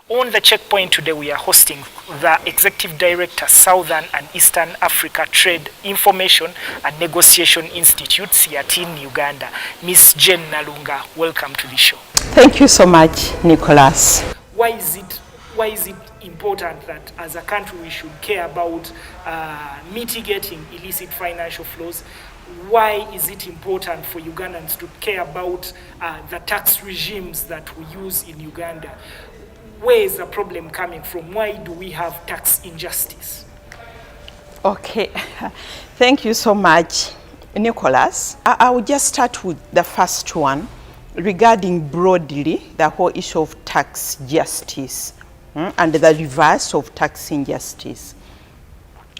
On the checkpoint today, we are hosting the Executive Director, Southern and Eastern Africa Trade Information and Negotiation Institute, SEATINI Uganda, Ms. Jane Nalunga. Welcome to the show. Thank you so much, Nicholas. Why is it important that as a country we should care about mitigating illicit financial flows? Why is it important for Ugandans to care about the tax regimes that we use in Uganda? Where is the problem coming from? Why do we have tax injustice? Okay, thank you so much, Nicholas. I will just start with the first one regarding broadly the whole issue of tax justice and the reverse of tax injustice.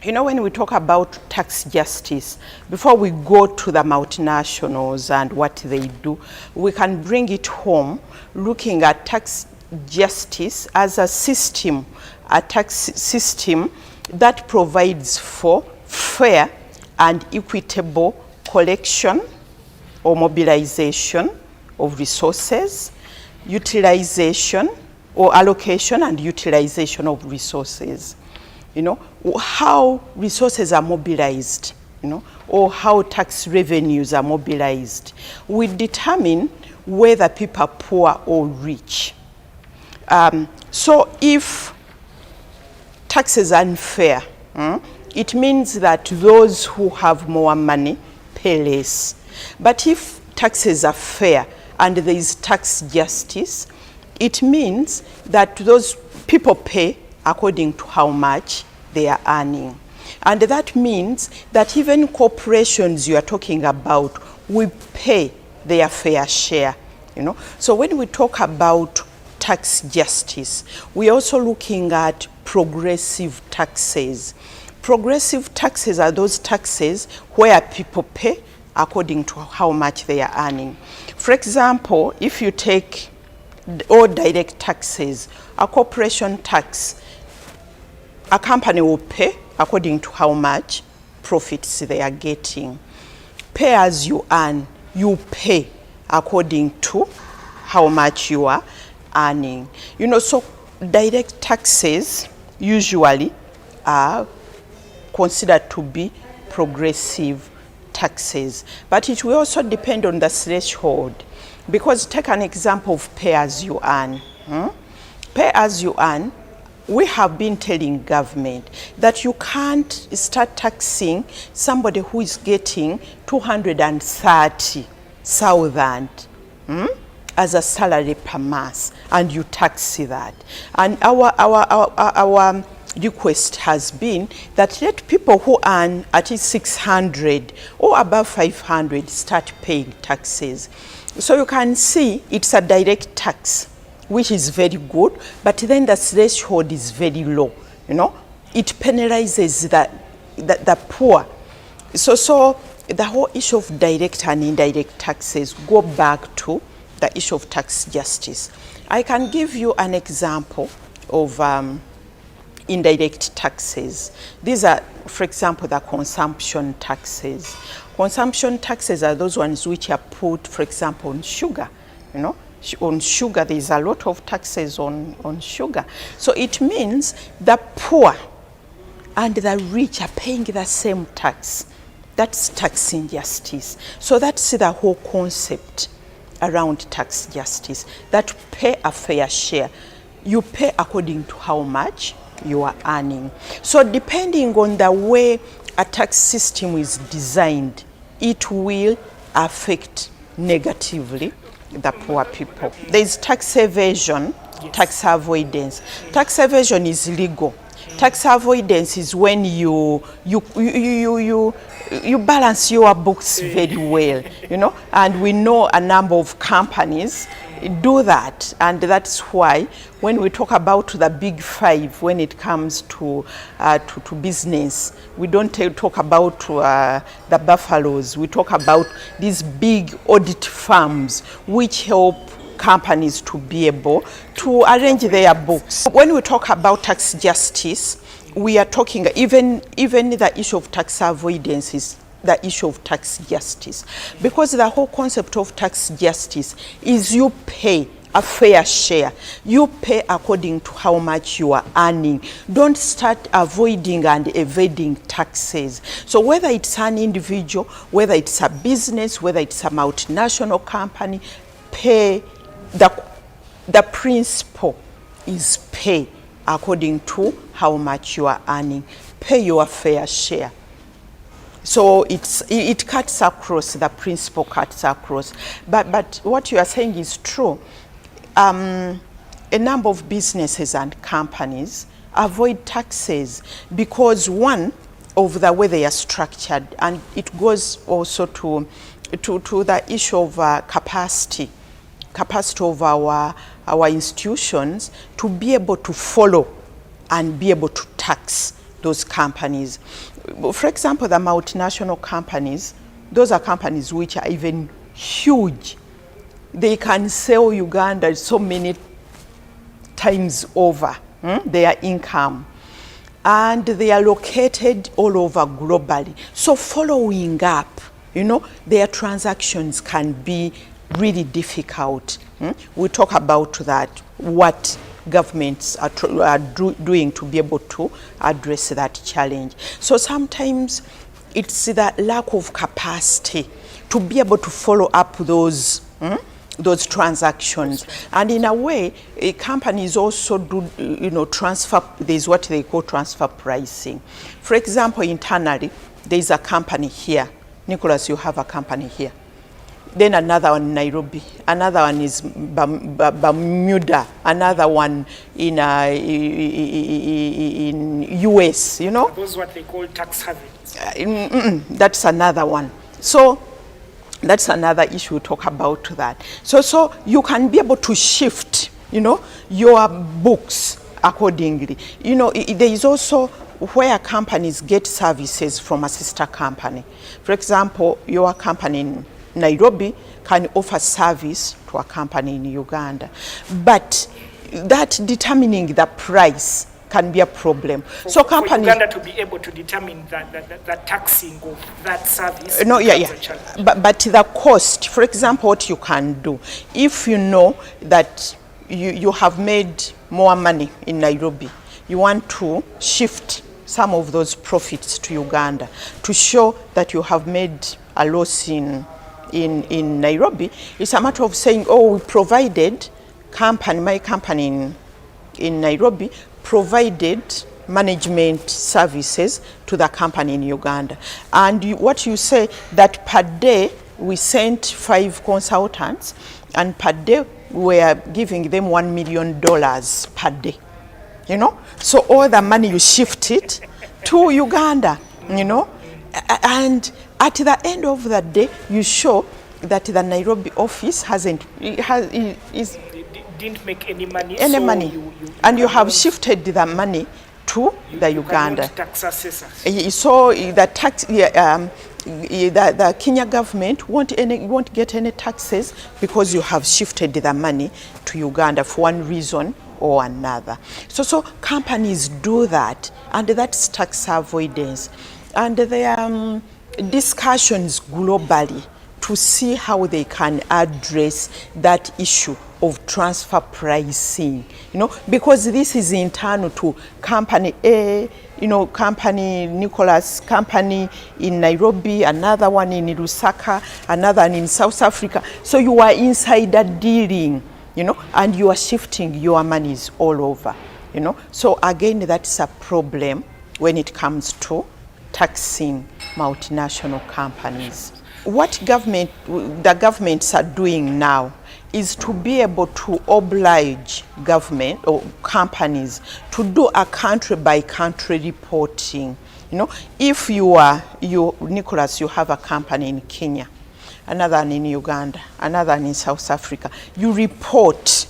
You know, when we talk about tax justice, before we go to the multinationals and what they do, we can bring it home looking at tax justice as a system, a tax system that provides for fair and equitable collection or mobilization of resources, utilization or allocation and utilization of resources. You know, how resources are mobilized, you know, or how tax revenues are mobilized will determine whether people are poor or rich. So if taxes are unfair, it means that those who have more money pay less. But if taxes are fair and there is tax justice, it means that those people pay according to how much they are earning. And that means that even corporations you are talking about will pay their fair share, you know. So when we talk about tax justice, we're also looking at progressive taxes. Progressive taxes are those taxes where people pay according to how much they are earning. For example, if you take all direct taxes, a corporation tax, a company will pay according to how much profits they are getting. Pay as you earn, you pay according to how much you are earning. You know, so direct taxes usually are considered to be progressive taxes, but it will also depend on the threshold, because take an example of pay as you earn. Pay as you earn, we have been telling government that you can't start taxing somebody who is getting 230,000 as a salary per month, and you tax that. And our request has been that let people who earn at least 600 or above 500 start paying taxes. So you can see it's a direct tax, which is very good, but then the threshold is very low. You know, it penalizes the poor. So the whole issue of direct and indirect taxes go back to the issue of tax justice. I can give you an example of indirect taxes. These are, for example, the consumption taxes. Consumption taxes are those ones which are put, for example, on sugar. You know, on sugar, there's a lot of taxes on sugar. So it means the poor and the rich are paying the same tax. That's tax injustice. So that's the whole concept around tax justice, that pay a fair share. You pay according to how much you are earning. So depending on the way a tax system is designed, it will affect negatively the poor people. There is tax evasion, tax avoidance. Tax evasion is legal. Tax avoidance is when you balance your books very well, you know, and we know a number of companies do that, and that's why when we talk about the big five when it comes to business, we don't talk about the buffaloes. We talk about these big audit firms which help companies to be able to arrange their books. When we talk about tax justice, we are talking even the issue of tax avoidance is the issue of tax justice, because the whole concept of tax justice is you pay a fair share. You pay according to how much you are earning. Don't start avoiding and evading taxes. So whether it's an individual, whether it's a business, whether it's a multinational company, pay the principle is pay according to how much you are earning. Pay your fair share. So it cuts across, the principle cuts across. But what you are saying is true. A number of businesses and companies avoid taxes because, one, of the way they are structured, and it goes also to the issue of capacity of our institutions to be able to follow and be able to tax those companies. For example, the multinational companies, those are companies which are even huge. They can sell Uganda so many times over their income. And they are located all over globally. So following up, their transactions can be really difficult. We talk about that, what governments are doing to be able to address that challenge. So sometimes it's the lack of capacity to be able to follow up those transactions. And in a way, companies also do, transfer, there's what they call transfer pricing. For example, internally, there's a company here. Nicholas, you have a company here. Then another one in Nairobi, another one is Bermuda, another one in US, Those what they call tax havens. That's another one. So that's another issue, we'll talk about that. So you can be able to shift, your books accordingly. There is also where companies get services from a sister company. For example, your company in Nairobi can offer service to a company in Uganda. But that determining the price can be a problem. So companies, for Uganda to be able to determine the taxing of that service. But the cost, for example, what you can do, if you know that you have made more money in Nairobi, you want to shift some of those profits to Uganda to show that you have made a loss in Nairobi. It's a matter of saying, we provided my company in Nairobi provided management services to the company in Uganda. And what you say, that per day we sent 5 consultants, and per day we are giving them $1 million per day. So all the money you shift it to Uganda, and at the end of the day, you show that the Nairobi office didn't make any money. And you have shifted the money to the Uganda. Tax assessors. So the tax, the Kenya government won't get any taxes because you have shifted the money to Uganda for one reason or another. So companies do that, and that's tax avoidance. And there are discussions globally to see how they can address that issue of transfer pricing, because this is internal to company A, company Nicholas, company in Nairobi, another one in Lusaka, another one in South Africa. So you are insider dealing, and you are shifting your monies all over, So again, that's a problem when it comes to taxing multinational companies. What the governments are doing now is to be able to oblige government or companies to do a country-by-country reporting. If Nicholas, you have a company in Kenya, another one in Uganda, another one in South Africa, you report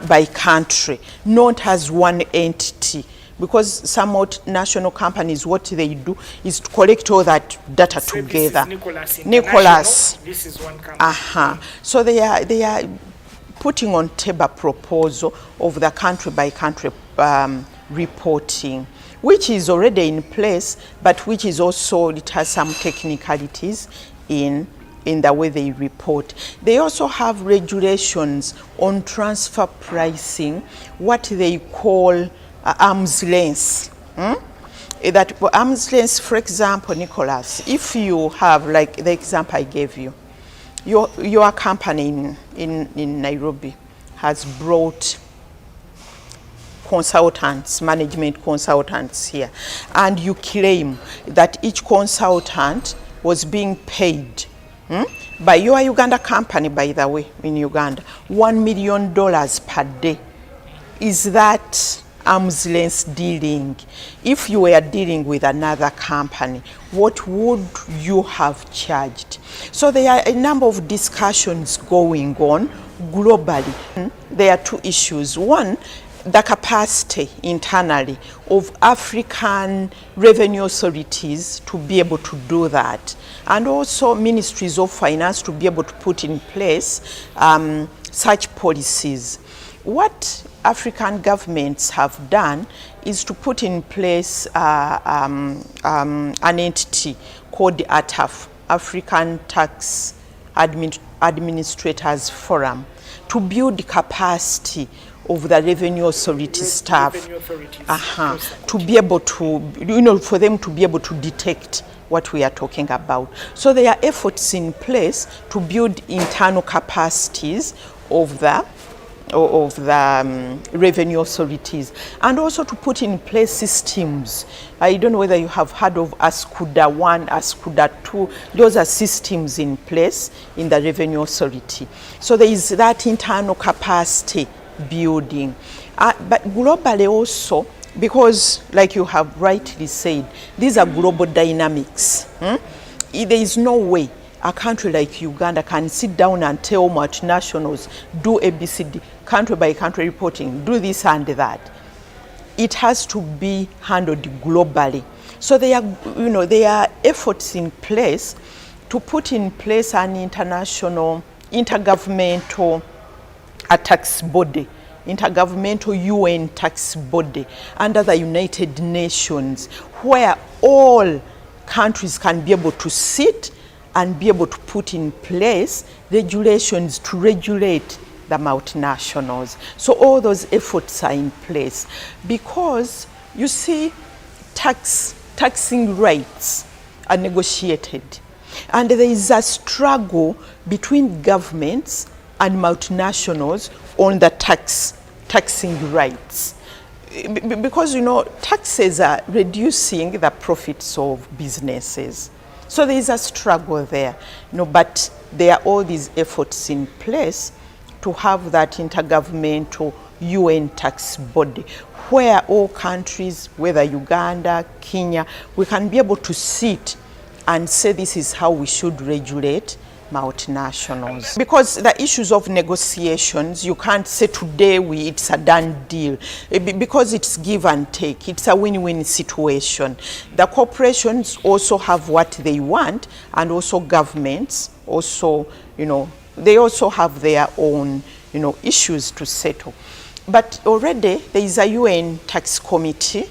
by country, not as one entity. Because some national companies, what they do is to collect all that data together. This is Nicholas. This is one company. So they are putting on table a proposal of the country-by-country reporting, which is already in place, but which is also, it has some technicalities in in the way they report. They also have regulations on transfer pricing, what they call arm's length. That arm's length, for example, Nicholas, if you have, like the example I gave you, your company in Nairobi has brought consultants, management consultants here, and you claim that each consultant was being paid by your Uganda company, by the way, in Uganda, $1 million per day. Is that arm's length dealing? If you were dealing with another company, what would you have charged? So there are a number of discussions going on globally. There are two issues. One, the capacity internally of African revenue authorities to be able to do that, and also ministries of finance to be able to put in place such policies. What African governments have done is to put in place an entity called the ATAF, African Tax Administrators Forum, to build the capacity of the revenue authority staff, to be able to, for them to be able to detect what we are talking about. So there are efforts in place to build internal capacities of the revenue authorities, and also to put in place systems. I don't know whether you have heard of ASCUDA 1, ASCUDA 2. Those are systems in place in the revenue authority. So there is that internal capacity building. But globally also, because like you have rightly said, these are global dynamics. There is no way a country like Uganda can sit down and tell multinationals, do ABCD, country by country reporting, do this and that. It has to be handled globally. So there are efforts in place to put in place an international, intergovernmental tax body, intergovernmental UN tax body under the United Nations, where all countries can be able to sit and be able to put in place regulations to regulate the multinationals. So all those efforts are in place, because you see, taxing rates are negotiated, and there is a struggle between governments and multinationals on the taxing rates, because taxes are reducing the profits of businesses. So there is a struggle there, but there are all these efforts in place to have that intergovernmental UN tax body, where all countries, whether Uganda, Kenya, we can be able to sit and say this is how we should regulate multinationals. Because the issues of negotiations, you can't say today it's a done deal, because it's give and take. It's a win-win situation. The corporations also have what they want, and also governments also, they also have their own, issues to settle. But already there is a UN tax committee,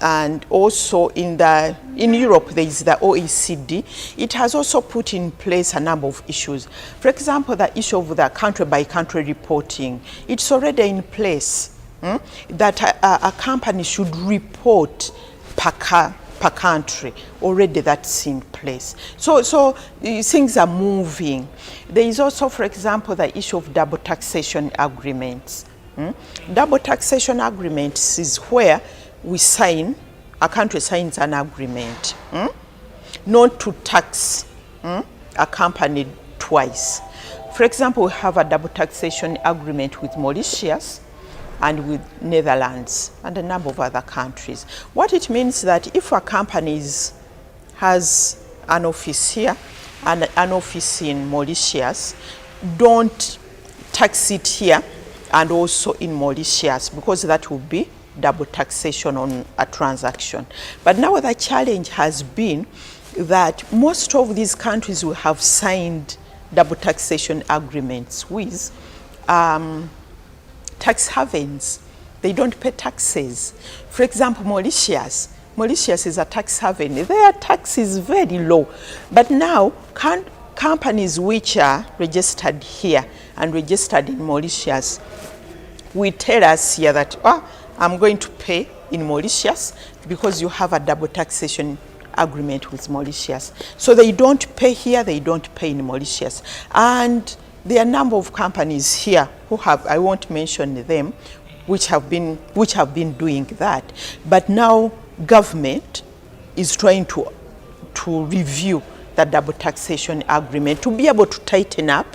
and also in Europe there is the OECD. It has also put in place a number of issues. For example, the issue of the country-by-country reporting. It's already in place that a company should report per country. Already that's in place. So things are moving. There is also, for example, the issue of double taxation agreements. Double taxation agreements is where a country signs an agreement not to tax a company twice. For example, we have a double taxation agreement with Mauritius and with Netherlands and a number of other countries. What it means that if a company has an office here and an office in Mauritius, don't tax it here and also in Mauritius, because that will be double taxation on a transaction. But now the challenge has been that most of these countries will have signed double taxation agreements with tax havens. They don't pay taxes. For example, Mauritius is a tax haven. Their tax is very low. But now companies which are registered here and registered in Mauritius will tell us here that, I'm going to pay in Mauritius because you have a double taxation agreement with Mauritius. So they don't pay here, they don't pay in Mauritius. And there are a number of companies here who have, I won't mention them, which have been doing that. But now government is trying to review that double taxation agreement to be able to tighten up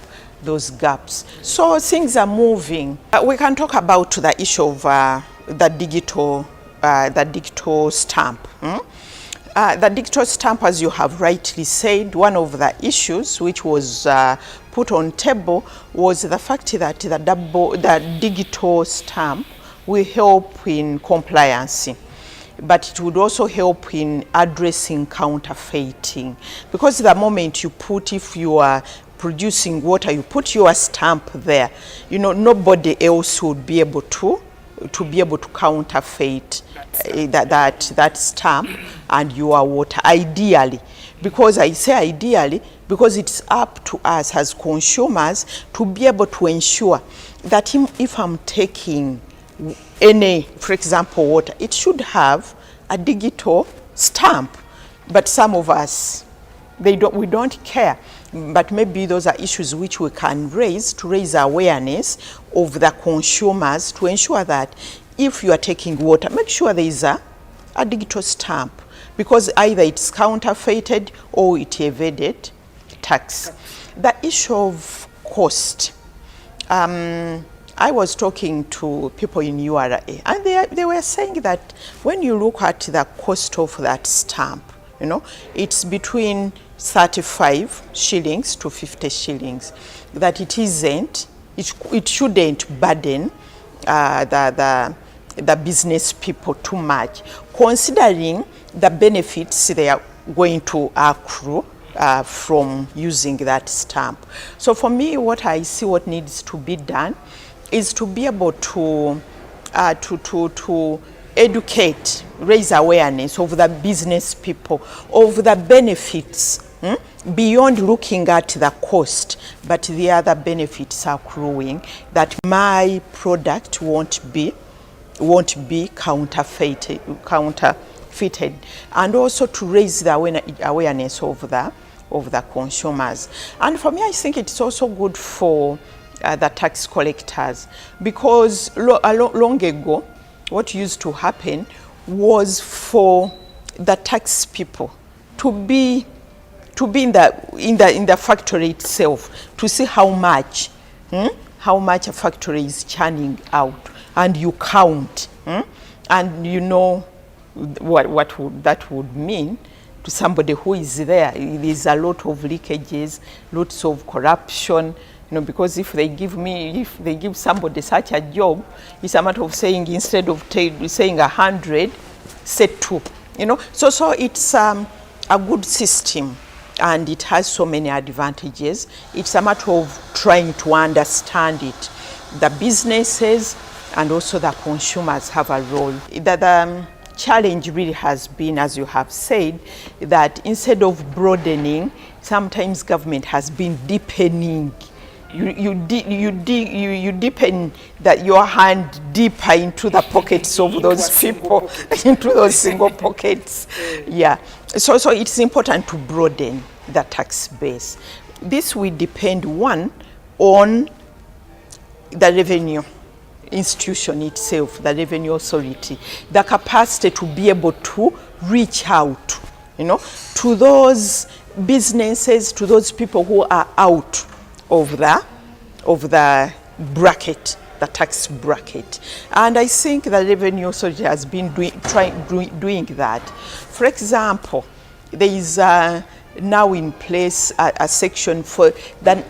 those gaps. So things are moving. We can talk about the issue of the digital stamp. The digital stamp, as you have rightly said, one of the issues which was put on table was the fact that the digital stamp will help in compliance, but it would also help in addressing counterfeiting. Because the moment you put, if you are producing water, you put your stamp there, you know, nobody else would be able to counterfeit that stamp and your water, ideally. Because I say ideally, because it's up to us as consumers to be able to ensure that if I'm taking any, for example, water, it should have a digital stamp. But some of us, we don't care. But maybe those are issues which we can raise to raise awareness of the consumers to ensure that if you are taking water, make sure there is a digital stamp, because either it's counterfeited or it evaded tax. The issue of cost. I was talking to people in URA, and they were saying that when you look at the cost of that stamp, you know, it's between 35 shillings to 50 shillings. That it shouldn't burden the business people too much, considering the benefits they are going to accrue from using that stamp. So for me, what I see what needs to be done is to be able to educate, raise awareness of the business people, of the benefits, beyond looking at the cost, but the other benefits accruing, that my product won't be counterfeited, and also to raise the awareness of the consumers. And for me, I think it's also good for the tax collectors, because long ago, what used to happen was for the tax people to be in the factory itself, to see how much a factory is churning out, and you count, and you know what that would mean to somebody who is there. There's a lot of leakages, lots of corruption. You know, because if they give somebody such a job, it's a matter of saying, instead of saying 100, say 2. You know, so it's a good system, and it has so many advantages. It's a matter of trying to understand it. The businesses and also the consumers have a role. The challenge really has been, as you have said, that instead of broadening, sometimes government has been deepening. You deepen your hand deeper into the pockets of those people, into those single pockets. Yeah. So it's important to broaden the tax base. This will depend, one, on the revenue institution itself, the revenue authority, the capacity to be able to reach out, you know, to those businesses, to those people who are out of the bracket, the tax bracket. And I think the revenue authority has been doing that. For example, there is now in place a section for the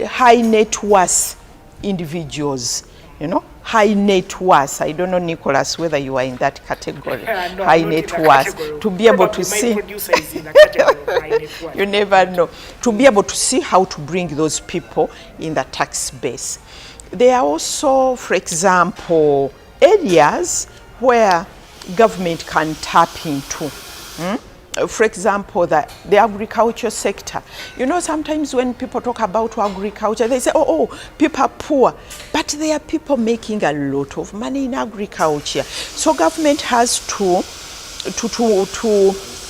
high net worth individuals, you know, high net worth. I don't know, Nicholas, whether you are in that category. No, high net worth, to be able to see. You never know. To be able to see how to bring those people in the tax base. There are also, for example, areas where government can tap into. for example, the agriculture sector. You know, sometimes when people talk about agriculture, they say, oh, people are poor. But there are people making a lot of money in agriculture. So government has to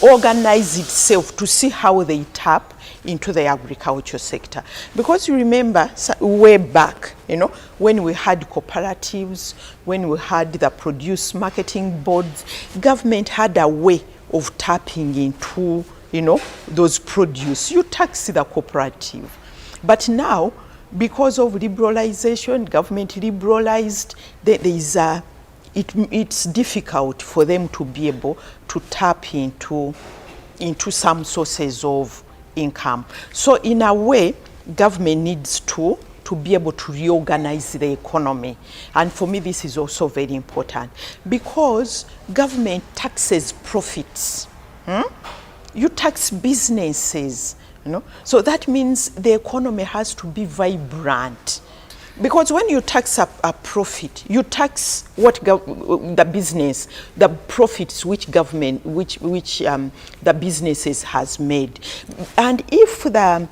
organize itself to see how they tap into the agriculture sector. Because you remember way back, you know, when we had cooperatives, when we had the produce marketing boards, government had a way of tapping into, you know, those produce. You tax the cooperative. But now, because of liberalization, government liberalized, it's difficult for them to be able to tap into some sources of income. So in a way, government needs to be able to reorganize the economy. And for me, this is also very important because government taxes profits. You tax businesses, you know. So that means the economy has to be vibrant. Because when you tax a profit, you tax what the business, the profits which government, which the businesses has made. And if the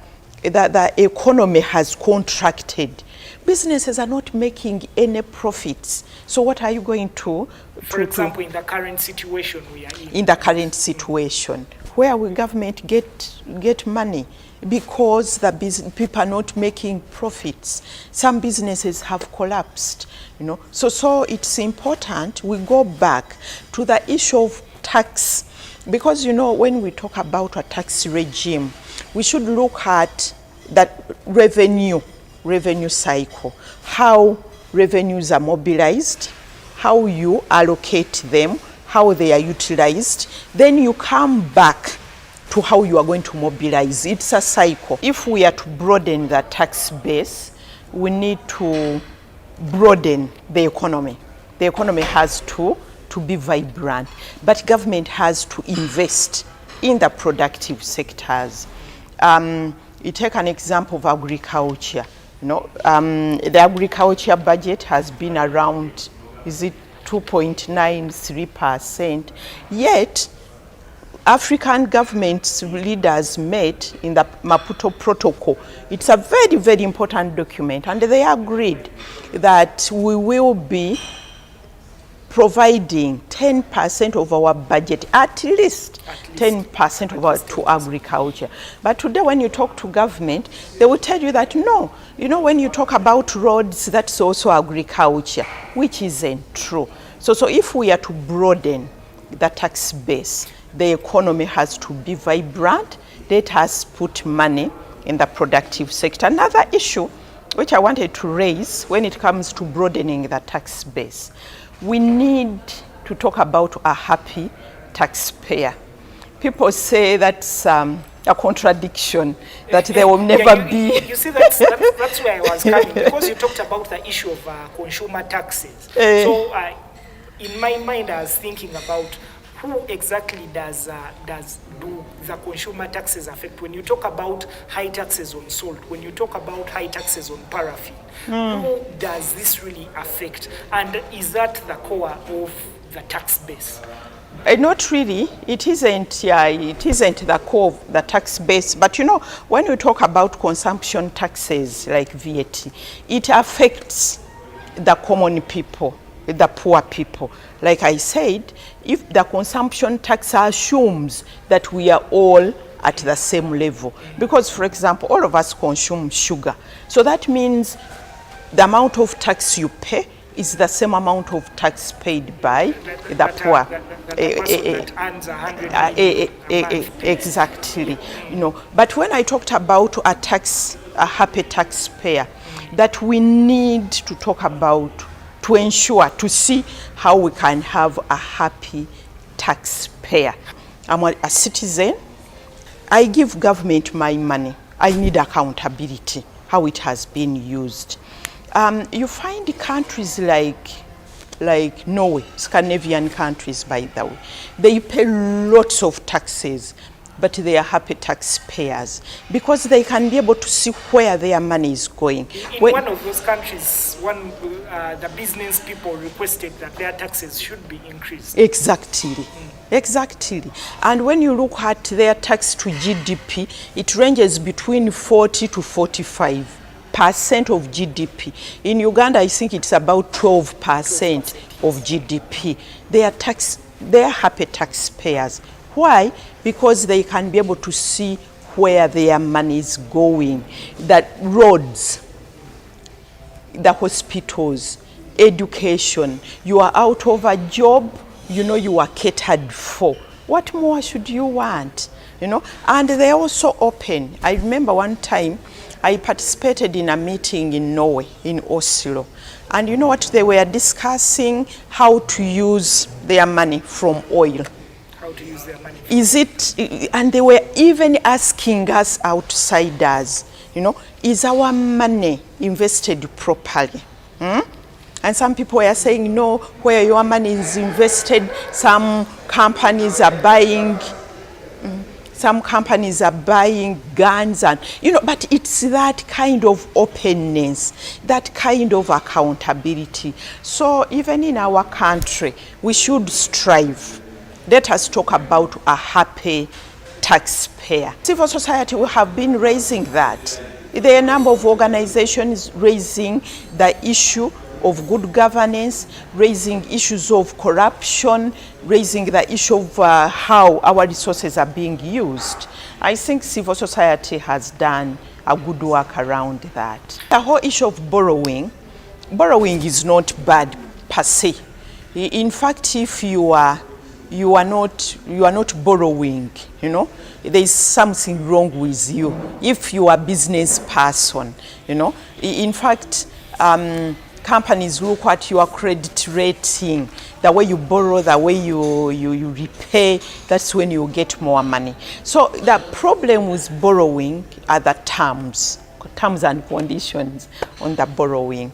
economy has contracted, businesses are not making any profits. So what are you going to? For example, in the current situation we are in. In the current situation, where will government get money? Because people are not making profits. Some businesses have collapsed, you know. So it's important we go back to the issue of tax, because, you know, when we talk about a tax regime, we should look at that revenue cycle, how revenues are mobilized, how you allocate them, how they are utilized. Then you come back to how you are going to mobilize. It's a cycle. If we are to broaden the tax base, we need to broaden the economy. The economy has to be vibrant, but government has to invest in the productive sectors. You take an example of agriculture. You know, the agriculture budget has been around, is it 2.93%? Yet, African governments leaders met in the Maputo Protocol. It's a very, very important document, and they agreed that we will be providing 10% of our budget, at least 10% of our to agriculture. But today when you talk to government, they will tell you that no, you know, when you talk about roads, that's also agriculture, which isn't true. So if we are to broaden the tax base, the economy has to be vibrant. Let us put money in the productive sector. Another issue which I wanted to raise when it comes to broadening the tax base, we need to talk about a happy taxpayer. People say that's a contradiction, that there will never be. You see, that's where I was coming, because you talked about the issue of consumer taxes. So in my mind, I was thinking about who exactly does the consumer taxes affect? When you talk about high taxes on salt, when you talk about high taxes on paraffin, who does this really affect? And is that the core of the tax base? Not really. It isn't. It isn't the core of the tax base. But you know, when we talk about consumption taxes like VAT, it affects the common people, the poor people. Like I said, if the consumption tax assumes that we are all at the same level, because for example, all of us consume sugar, so that means the amount of tax you pay is the same amount of tax paid by the poor. Exactly. You know, but when I talked about a happy taxpayer, that we need to talk about, to ensure, to see how we can have a happy taxpayer. I'm a citizen. I give government my money. I need accountability, how it has been used. You find countries like Norway, Scandinavian countries, by the way, they pay lots of taxes but they are happy taxpayers because they can be able to see where their money is going. In one of those countries, the business people requested that their taxes should be increased. Exactly. Exactly. And when you look at their tax to GDP, it ranges between 40 to 45% of GDP. In Uganda, I think it's about 12% of GDP. They are happy taxpayers. Why? Because they can be able to see where their money is going. That roads, the hospitals, education, you are out of a job, you know you are catered for. What more should you want? You know, and they're also open. I remember one time I participated in a meeting in Norway, in Oslo. And you know what? They were discussing how to use their money from oil. How to use their money. And they were even asking us outsiders, you know, is our money invested properly? And some people were saying, no, where your money is invested, some companies are buying guns and, you know, but it's that kind of openness, that kind of accountability. So even in our country, we should strive. Let us talk about a happy taxpayer. Civil society will have been raising that. There are a number of organizations raising the issue of good governance, raising issues of corruption, raising the issue of how our resources are being used. I think civil society has done a good work around that. The whole issue of borrowing is not bad per se. In fact, if you are not borrowing, you know, there is something wrong with you. If you are a business person, you know, in fact, companies look at your credit rating, the way you borrow, the way you repay, that's when you get more money. So the problem with borrowing are the terms and conditions on the borrowing.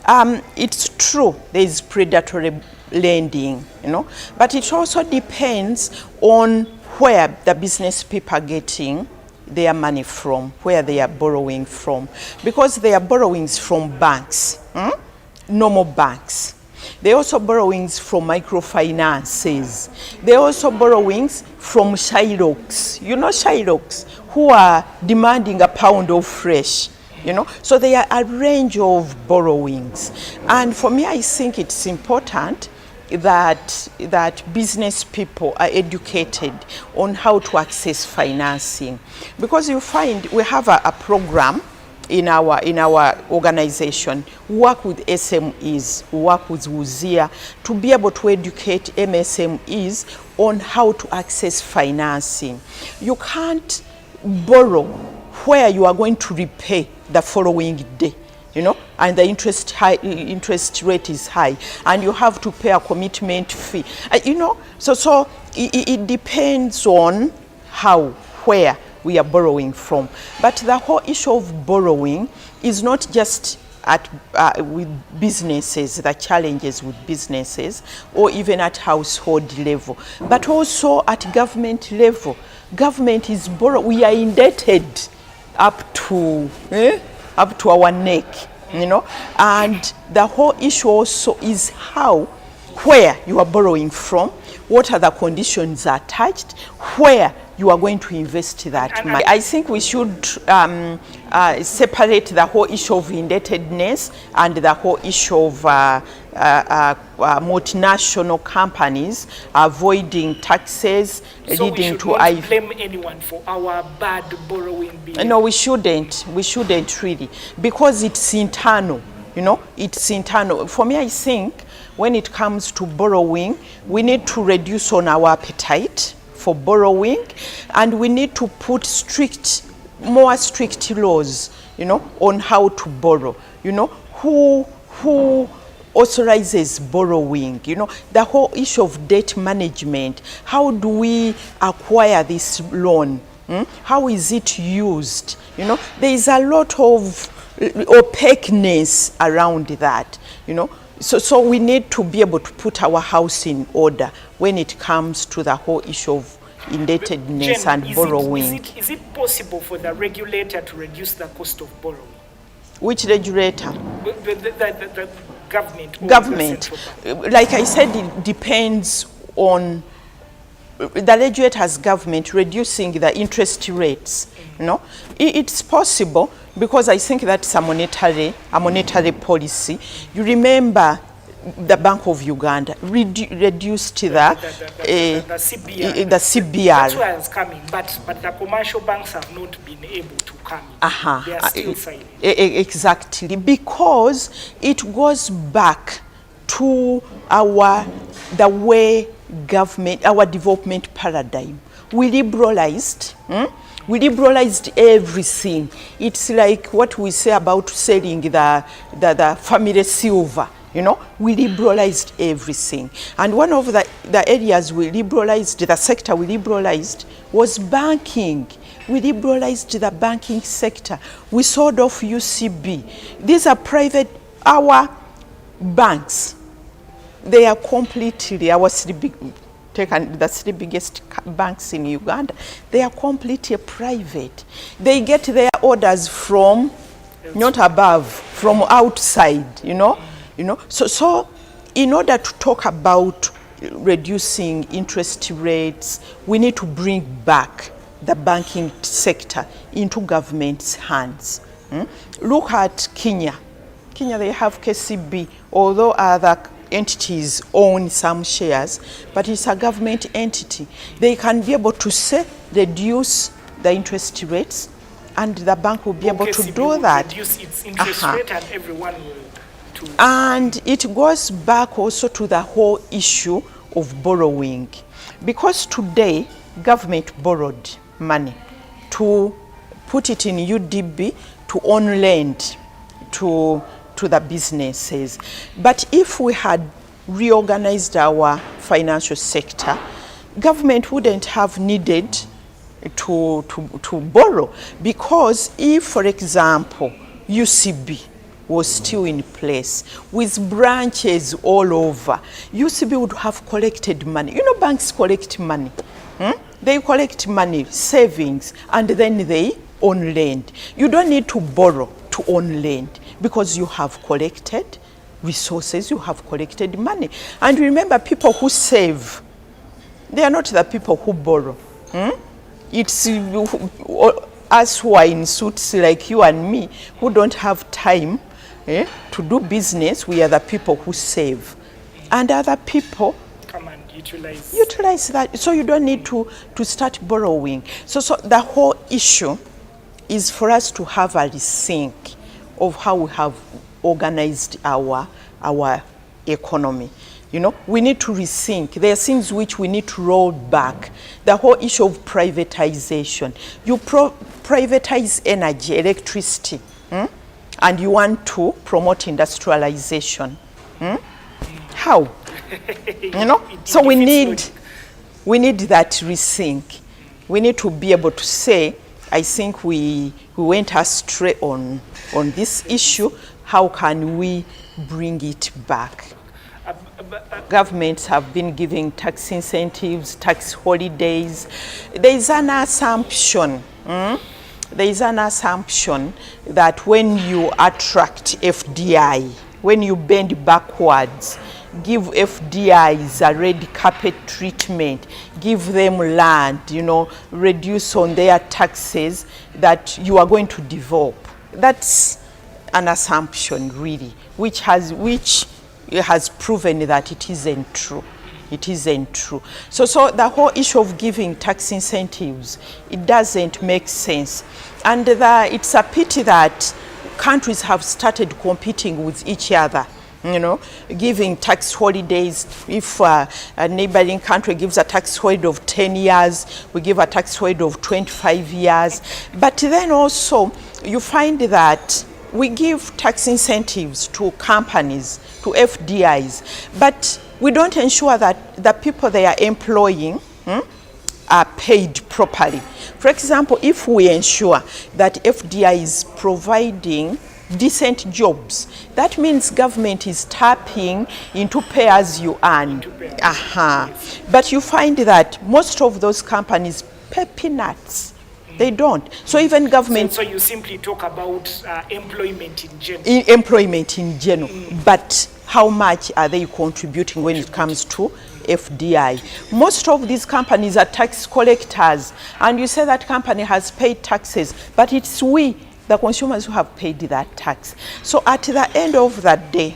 It's true, there is predatory lending, you know, but it also depends on where the business people are getting their money from, where they are borrowing from, because they are borrowings from banks, normal banks. They also borrowings from microfinances. They also borrowings from Shylocks. You know Shylocks, who are demanding £1 of fresh. You know, so there are a range of borrowings. And for me, I think it's important that business people are educated on how to access financing. Because you find we have a program in our organization, work with SMEs, work with WUZIA to be able to educate MSMEs on how to access financing. You can't borrow where you are going to repay the following day, you know, and the interest rate is high, and you have to pay a commitment fee. You know, so it depends on where we are borrowing from. But the whole issue of borrowing is not just with businesses, the challenges with businesses, or even at household level, but also at government level. Government is borrowing. We are indebted up to our neck, you know, and the whole issue also is where you are borrowing from, what are the conditions attached, where you are going to invest that money. I think we should separate the whole issue of indebtedness and the whole issue of multinational companies avoiding taxes, so leading to we should not blame anyone for our bad borrowing behavior. No, we shouldn't really, because it's internal, you know, it's internal. For me, I think when it comes to borrowing, we need to reduce on our appetite for borrowing, and we need to put more strict laws, you know, on how to borrow. You know, who authorizes borrowing, you know, the whole issue of debt management. How do we acquire this loan? How is it used? You know, there is a lot of opaqueness around that, you know. So we need to be able to put our house in order when it comes to the whole issue of indebtedness Jen, and borrowing. Is it possible for the regulator to reduce the cost of borrowing? Which regulator? The government. Or Government. The central bank? Like I said, it depends on the regulator's government reducing the interest rates. You know, it's possible because I think that's a monetary policy. You remember the Bank of Uganda reduced the CBR. The CBR. That's why it's coming, but the commercial banks have not been able to come in. They are still silent. Exactly, because it goes back to the way government, our development paradigm. We liberalized. We liberalized everything. It's like what we say about selling the family silver. You know, we liberalized everything. And one of the areas we liberalized, the sector we liberalized, was banking. We liberalized the banking sector. We sold off UCB. These are private, our banks. They are completely, the three biggest banks in Uganda, they are completely private. They get their orders from, not above, from outside, you know. So in order to talk about reducing interest rates, we need to bring back the banking sector into government's hands. Look at Kenya. Kenya, they have KCB, although other entities own some shares, but it's a government entity. They can be able to say, reduce the interest rates, and the bank will be able to do that. Reduce its interest rate, and everyone will. And it goes back also to the whole issue of borrowing, because today government borrowed money to put it in UDB to on lend to the businesses. But if we had reorganized our financial sector, government wouldn't have needed to borrow, because if, for example, UCB was still in place with branches all over, UCB would have collected money. You know, banks collect money. They collect money, savings, and then they on lend. You don't need to borrow to on lend, because you have collected resources, you have collected money. And remember, people who save, they are not the people who borrow. It's us who are in suits like you and me, who don't have time to do business. We are the people who save, and other people come and utilize that. So you don't need to start borrowing. So the whole issue is for us to have a rethink of how we have organized our economy. You know, we need to rethink. There are things which we need to roll back. The whole issue of privatization. You privatize energy, electricity, and you want to promote industrialization. How? You know? So we need that rethink. We need to be able to say, I think we went astray on this issue. How can we bring it back? Governments have been giving tax incentives, tax holidays. There is an assumption. There is an assumption that when you attract FDI, when you bend backwards, give FDIs a red carpet treatment, give them land, you know, reduce on their taxes, that you are going to develop. That's an assumption, really, which has proven that it isn't true. It isn't true. So the whole issue of giving tax incentives, it doesn't make sense. And it's a pity that countries have started competing with each other, you know, giving tax holidays. If a neighboring country gives a tax holiday of 10 years, we give a tax holiday of 25 years. But then also, you find that we give tax incentives to companies, to FDIs, but we don't ensure that the people they are employing are paid properly. For example, if we ensure that FDI is providing decent jobs. That means government is tapping into pay as you earn. But you find that most of those companies pay peanuts. They don't. So even government... So you simply talk about employment in general. Employment in general. But how much are they contributing when it comes to FDI? Most of these companies are tax collectors, and you say that company has paid taxes, but it's we, the consumers, who have paid that tax. So at the end of that day,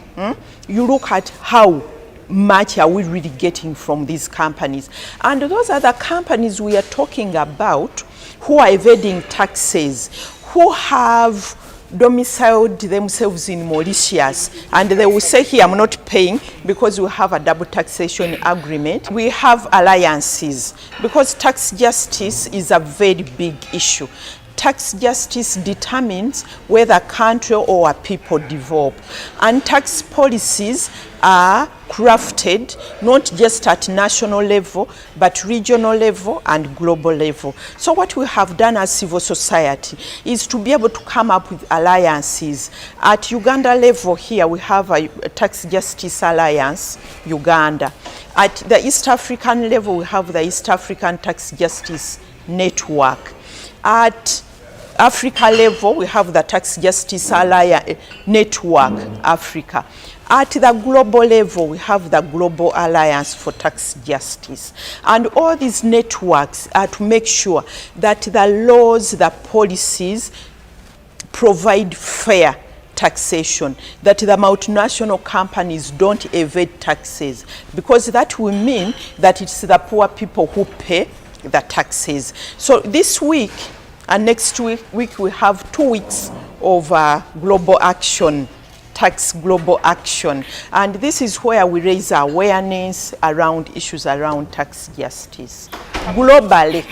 you look at how much are we really getting from these companies. And those are the companies we are talking about who are evading taxes, who have domiciled themselves in Mauritius, and they will say, here, I'm not paying because we have a double taxation agreement. We have alliances because tax justice is a very big issue. Tax justice determines whether a country or a people develop, and tax policies are crafted not just at national level but regional level and global level. So what we have done as civil society is to be able to come up with alliances. At Uganda level here we have a Tax Justice Alliance Uganda. At the East African level we have the East African Tax Justice Network. At Africa level, we have the Tax Justice Alliance Network Africa. At the global level, we have the Global Alliance for Tax Justice. And all these networks are to make sure that the laws, the policies provide fair taxation, that the multinational companies don't evade taxes, because that will mean that it's the poor people who pay the taxes. So this week, and next week we have 2 weeks of global action, tax global action. And this is where we raise awareness around issues around tax justice globally.